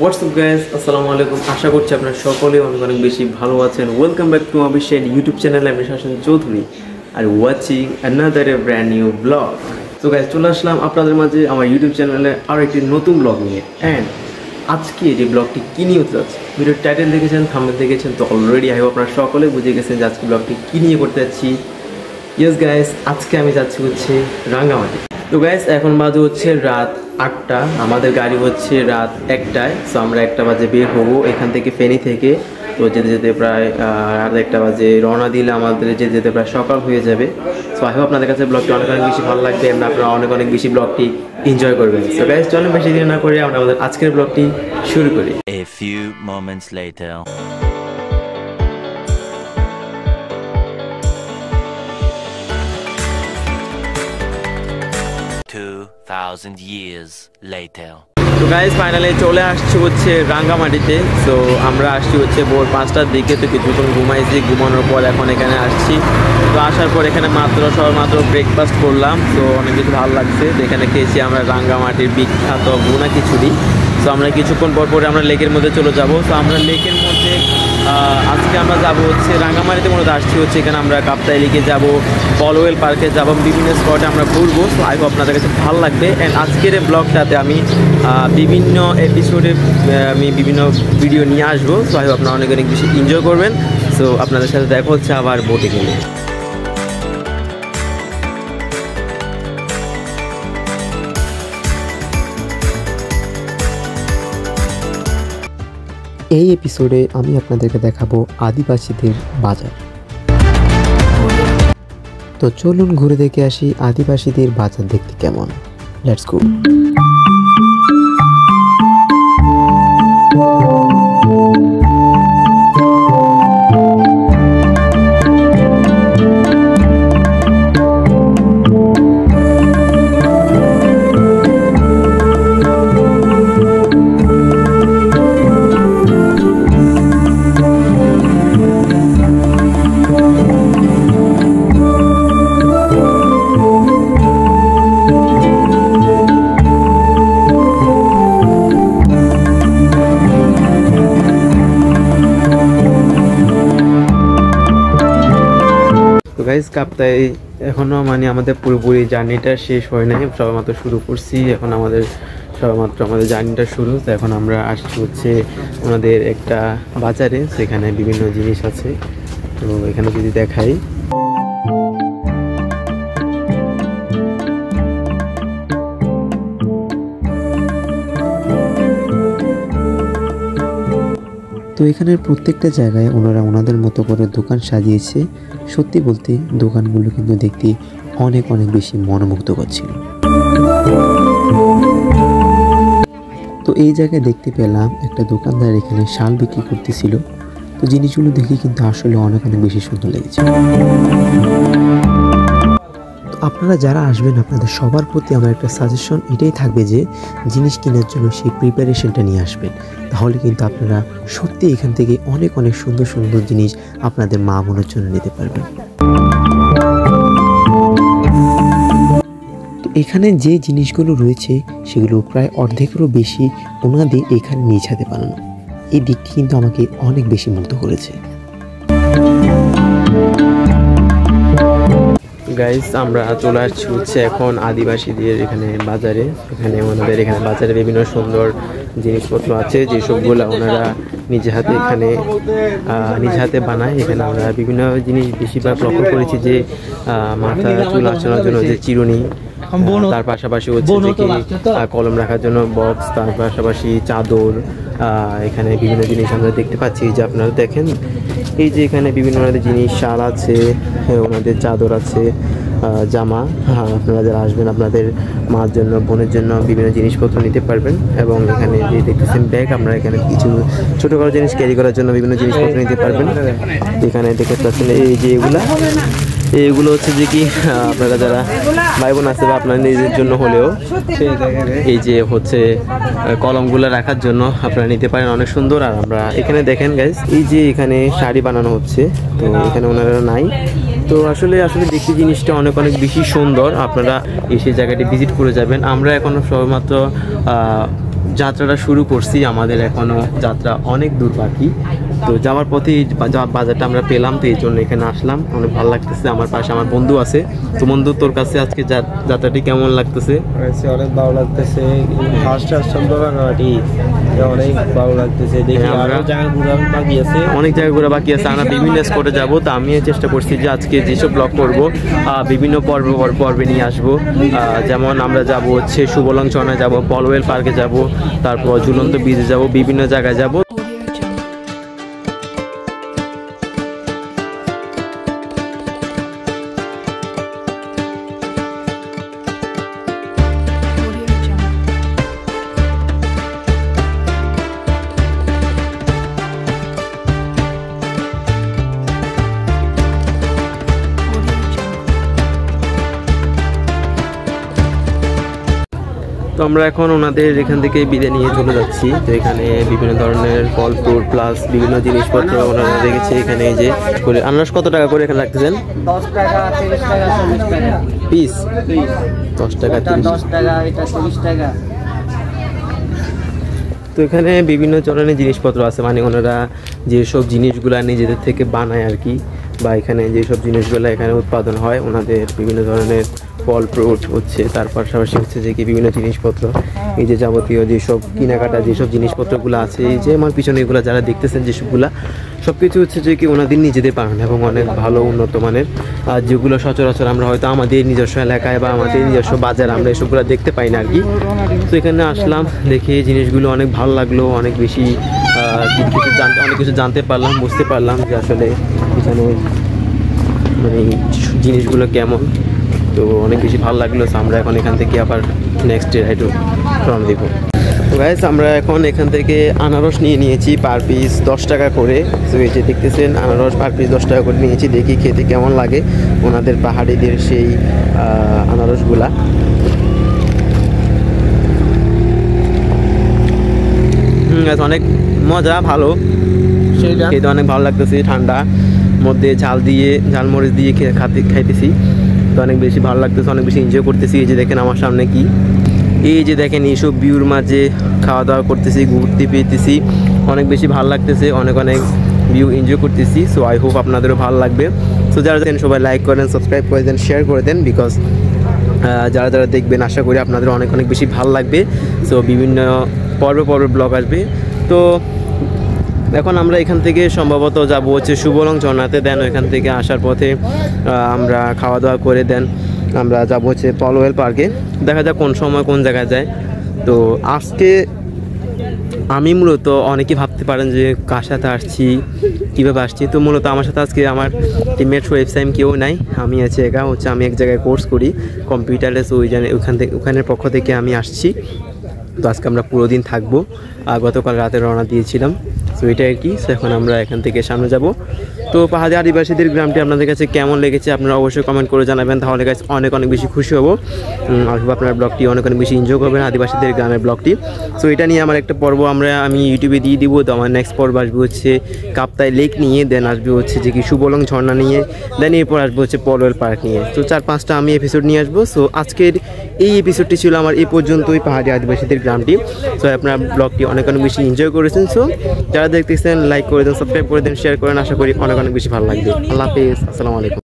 WhatsApp guys, আসসালামু আলাইকুম। আশা করছি আপনারা সকলে অনেক অনেক বেশি ভালো আছেন। Welcome back to official YouTube channel. আমি শাসন Chowdhury are watching another A brand new blog. তো গাইস, চলে আসলাম আপনাদের মাঝে আমার ইউটিউব চ্যানেলে আরও একটি নতুন ব্লগ নিয়ে। অ্যান্ড আজকে যে ব্লগটি কী নিয়ে হতে যাচ্ছে, ভিডিওর টাইটেল দেখেছেন, থাম্বনেল দেখেছেন, তো অলরেডি আই হোপ আপনারা সকলে বুঝে গেছেন যে আজকে ব্লগটি কী নিয়ে করতে যাচ্ছি। ইয়েস গাইস, আজকে আমি যাচ্ছি হচ্ছে রাঙ্গামাটি। তো গাইস, এখন বাজে হচ্ছে রাত 8টা, আমাদের গাড়ি হচ্ছে রাত 1টায়। সো আমরা 1টা বাজে বের হবো এখান থেকে, ফেনী থেকে। তো যেতে যেতে প্রায় রাত 1টা বাজে রওনা দিলে আমাদের যেতে যেতে প্রায় সকাল হয়ে যাবে। সো আই হোপ আপনাদের কাছে ব্লগটি অনেক অনেক বেশি ভালো লাগবে এবং আপনারা অনেক অনেক বেশি ব্লগটি এনজয় করবেন। সো গাইস, চলুন বেশি দেরি না করে আমরা আমাদের আজকের ব্লগটি শুরু করি। A few moments later. 2000 years later. তো গাইস, ফাইনালি চলে আসছি হচ্ছে রাঙ্গামাটিতে। সো আমরা আসছি হচ্ছে ভোর 5টার দিকে। তো কিছুক্ষণ ঘুমাইছি, ঘুমানোর পর এখন এখানে আসছি। তো আসার পর এখানে মাত্র ব্রেকফাস্ট করলাম। তো অনেক কিছু ভালো লাগছে। তো এখানে খেয়েছি আমরা রাঙ্গামাটির বিখ্যাত ভুনা খিচুড়ি। তো আমরা কিছুক্ষণ পরে আমরা লেকের মধ্যে চলে যাব। তো আমরা লেকের মধ্যে আজকে আমরা যাব হচ্ছে রাঙ্গামাটিতে মূলত আসছি হচ্ছে এখানে আমরা কাপ্তাই লেকে যাব, বলওয়েল পার্কে যাব, বিভিন্ন স্পটে আমরা ঘুরবো। তো আই হোপ আপনাদের কাছে ভালো লাগবে। অ্যান্ড আজকের এই ব্লগটাতে আমি বিভিন্ন এপিসোডে আমি বিভিন্ন ভিডিও নিয়ে আসবো। সো আই হোপ আপনারা অনেক অনেক বেশি এনজয় করবেন। সো আপনাদের সাথে দেখা হচ্ছে আবার বোটে গেলে। এই এপিসোডে আমি আপনাদেরকে দেখাবো আদিবাসীদের বাজার। তো চলুন ঘুরে দেখে আসি আদিবাসীদের বাজার দেখতে কেমন। Let's go. গাইস, কাপ্তাই এখনও মানে আমাদের পুরোপুরি জার্নিটা শেষ হয় নাই, সবেমাত্র শুরু করছি। এখন সবেমাত্র আমাদের জার্নিটা শুরু। তো এখন আমরা আসছি হচ্ছে ওনাদের একটা বাজারে, সেখানে বিভিন্ন জিনিস আছে। তো এখানে যদি দেখাই, তো এখানের প্রত্যেকটা জায়গায় ওনারা ওনাদের মতো করে দোকান সাজিয়েছে। সত্যি বলতে দোকানগুলো কিন্তু দেখতে অনেক অনেক বেশি মনোমুগ্ধকর ছিল। তো এই জায়গায় দেখতে পেলাম একটা দোকানদার এখানে শাল বিক্রি করতেছিল। তো জিনিসগুলো দেখে কিন্তু আসলে অনেক অনেক বেশি সুন্দর লেগেছে। তো আপনারা যারা আসবেন, আপনাদের সবার প্রতি আমার একটা সাজেশন এটাই থাকবে যে জিনিস কেনার জন্য সেই প্রিপারেশনটা নিয়ে আসবেন। তাহলে কিন্তু আপনারা সত্যি এখান থেকে অনেক অনেক সুন্দর সুন্দর জিনিস আপনাদের মা বোনের জন্য নিতে পারবেন। তো এখানে যে জিনিসগুলো রয়েছে সেগুলো প্রায় অর্ধেকেরও বেশি ওনাদের এখানে নিজ হাতে বানানো। এই দিকটি কিন্তু আমাকে অনেক বেশি মুগ্ধ করেছে। গাইস, আমরা চলে আসছি হচ্ছে এখন আদিবাসীদের এখানে বাজারে। এখানে ওনাদের এখানে বাজারে বিভিন্ন সুন্দর জিনিসপত্র আছে, যেসবগুলো ওনারা নিজে হাতে বানায়। এখানে আমরা বিভিন্ন জিনিস বেশিরভাগ লক্ষ্য করেছি যে মাথা চুল আঁচানোর জন্য যে চিরুনি, তার পাশাপাশি হচ্ছে যে কি কলম রাখার জন্য বক্স, তার পাশাপাশি চাদর। এখানে বিভিন্ন জিনিস আমরা দেখতে পাচ্ছি যে আপনারা দেখেন, এই যে এখানে বিভিন্ন ওনাদের জিনিস, শাল আছে, ওনাদের চাদর আছে, জামা। আপনারা যারা আসবেন আপনাদের মার জন্য, বোনের জন্য বিভিন্ন জিনিসপত্র নিতে পারবেন। এবং এখানে যে দেখতেছেন ব্যাগ, আমরা এখানে কিছু ছোটোখাটো জিনিস ক্যারি করার জন্য বিভিন্ন জিনিসপত্র নিতে পারবেন। এখানে দেখতে পাচ্ছেন এই যে এগুলো হচ্ছে যে কি আপনারা যারা ভাই বোন আছে বা আপনার নিজের জন্য হলেও এই যে হচ্ছে কলমগুলো রাখার জন্য আপনারা নিতে পারেন, অনেক সুন্দর। আর আমরা এখানে দেখেন গাইস, এই যে এখানে শাড়ি বানানো হচ্ছে, তো এখানে ওনারা নাই। তো আসলে দেখতে জিনিসটা অনেক বেশি সুন্দর। আপনারা এসে জায়গাটি ভিজিট করে যাবেন। আমরা এখন সবেমাত্র যাত্রাটা শুরু করছি, আমাদের এখনও যাত্রা অনেক দূর বাকি। তো যাওয়ার পথে বাজারটা আমরা পেলাম, তো এই জন্য এখানে আসলাম, অনেক ভালো লাগতেছে। আমার পাশে আমার বন্ধু আছে। তো বন্ধু, তোর কাছে আজকে যাত্রাটি কেমন লাগতেছে? অনেক ভালো লাগতেছে। ফার্স্ট আসলাম তো রাঙামাটি, অনেক ভালো লাগতেছে। দেখি আরো জায়গা ঘোরা বাকি আছে, অনেক জায়গা ঘোরা বাকি আছে। আমরা বিভিন্ন স্পটে যাব। তো আমি চেষ্টা করছি যে আজকে যেসব ব্লগ করব বিভিন্ন পর্বে নিয়ে আসবো। যেমন আমরা যাব হচ্ছে সুবলং চরণে যাব, পলওয়েল পার্কে যাব, তারপর ঝুলন্ত ব্রিজে যাব, বিভিন্ন জায়গায় যাব। তো আমরা এখন ওনাদের এখান থেকে বিদায় নিয়ে চলে যাচ্ছি। তো এখানে বিভিন্ন ধরনের ফল ফ্রুট প্লাস বিভিন্ন জিনিসপত্র ওনারা রেখেছে। এখানে যে আনারস কত টাকা করে এখানে রাখতেছেন? 10 টাকা, 30 টাকা, 40 টাকা পিস। 10 টাকা, 10 টাকা, এটা 30 টাকা। তো এখানে বিভিন্ন ধরনের জিনিসপত্র আছে, মানে ওনারা যেসব জিনিসগুলো নিজেদের থেকে বানায় আর কি, বা এখানে যেসব জিনিসগুলো এখানে উৎপাদন হয়, ওনাদের বিভিন্ন ধরনের ফল ফ্রুট হচ্ছে, তার পাশাপাশি হচ্ছে যে কি বিভিন্ন জিনিসপত্র, এই যে যাবতীয় যেসব কেনাকাটা যেসব জিনিসপত্রগুলো আছে, এই যে আমার পিছনে এগুলো যারা দেখতেছেন যেসবগুলা, সব কিছু হচ্ছে যে কি ওনাদের নিজেদের বানানো এবং অনেক ভালো উন্নত মানের, আর যেগুলো সচরাচর আমরা হয়তো আমাদের নিজস্ব এলাকায় বা আমাদের নিজস্ব বাজারে আমরা এসবগুলো দেখতে পাই না আর কি। তো এখানে আসলাম, দেখে জিনিসগুলো অনেক ভালো লাগলো, অনেক বেশি অনেক কিছু জানতে পারলাম, বুঝতে পারলাম যে আসলে এখানে মানে জিনিসগুলো কেমন। তো অনেক বেশি ভালো লাগলো। আমরা এখন এখান থেকে আবার নেক্সট ডে রাইড রওনা দিব। তো গাইস, আমরা এখন এখান থেকে আনারস নিয়েছি পার পিস 10 টাকা করে। তো এই যে দেখতেছেন আনারস পার পিস 10 টাকা করে নিয়েছি, দেখি খেতে কেমন লাগে ওনাদের পাহাড়িদের সেই আনারসগুলা। অনেক মজা, ভালো, খেতে অনেক ভালো লাগতেছে। ঠান্ডা মধ্যে ঝালমরিচ দিয়ে খাইতেছি, তো অনেক বেশি ভালো লাগতেছে, অনেক বেশি এনজয় করতেছি। এই যে দেখেন আমার সামনে কি, এই যে দেখেন এইসব ভিউর মাঝে খাওয়া দাওয়া করতেছি, ঘুরতে পেতেছি, অনেক বেশি ভালো লাগতেছে, অনেক ভিউ এনজয় করতেছি। সো আই হোপ আপনাদেরও ভালো লাগবে। সো যারা দেখেন সবাই লাইক করেন, সাবস্ক্রাইব করে দেন, শেয়ার করে দেন, বিকজ যারা দেখবেন আশা করি আপনাদের অনেক বেশি ভালো লাগবে। সো বিভিন্ন পর্বে ব্লগ আসবে। তো এখন আমরা এখান থেকে সম্ভবত যাব হচ্ছে সুবলং ঝর্ণাতে, দেন ওইখান থেকে আসার পথে আমরা খাওয়া দাওয়া করে দেন আমরা যাব হচ্ছে পলওয়েল পার্কে। দেখা যাক কোন সময় কোন জায়গায় যায়। তো আজকে আমি মূলত অনেকেই ভাবতে পারেন যে কার সাথে আসছি, কীভাবে আসছি। তো মূলত আমার সাথে আজকে আমার টিমমেট ওয়েবসাইট কেউ নাই, আমি আছি একা। হচ্ছে আমি এক জায়গায় কোর্স করি কম্পিউটারে, সো ওখানের পক্ষ থেকে আমি আসছি। তো আজকে আমরা পুরো দিন থাকবো, গতকাল রাতে রওনা দিয়েছিলাম। সো এটা আর কি। সো এখন আমরা এখান থেকে সামনে যাব। তো পাহাড়ি আদিবাসীদের গ্রামটি আপনাদের কাছে কেমন লেগেছে আপনারা অবশ্যই কমেন্ট করে জানাবেন, তাহলে গাইস অনেক বেশি খুশি হব। আর আপনার ব্লগটি অনেক বেশি এনজয় করবেন, আদিবাসীদের গ্রামের ব্লগটি। সো এটা নিয়ে আমার একটা পর্ব আমি ইউটিউবে দিয়ে দিব। তো আমার নেক্সট পর্ব আসবে হচ্ছে কাপ্তাই লেক নিয়ে, দেন আসবে হচ্ছে যে কি সুবলং ঝর্ণা নিয়ে, দেন এরপর আসবে হচ্ছে পলওয়েল পার্ক নিয়ে। তো 4-5টা আমি এপিসোড নিয়ে আসবো। সো আজকের এই এপিসোডটি ছিল আমার এই পর্যন্তই, পাহাড়ি আদিবাসীদের গ্রামটি। সো আপনার ব্লগটি অনেক বেশি এনজয় করেছেন। সো যারা দেখতেছেন লাইক করে দেন, সাবস্ক্রাইব করে দেন, শেয়ার করেন, আশা করি অনেক বেশি ভালো লাগবে। আল্লাহ হাফেজ, আসসালামু আলাইকুম।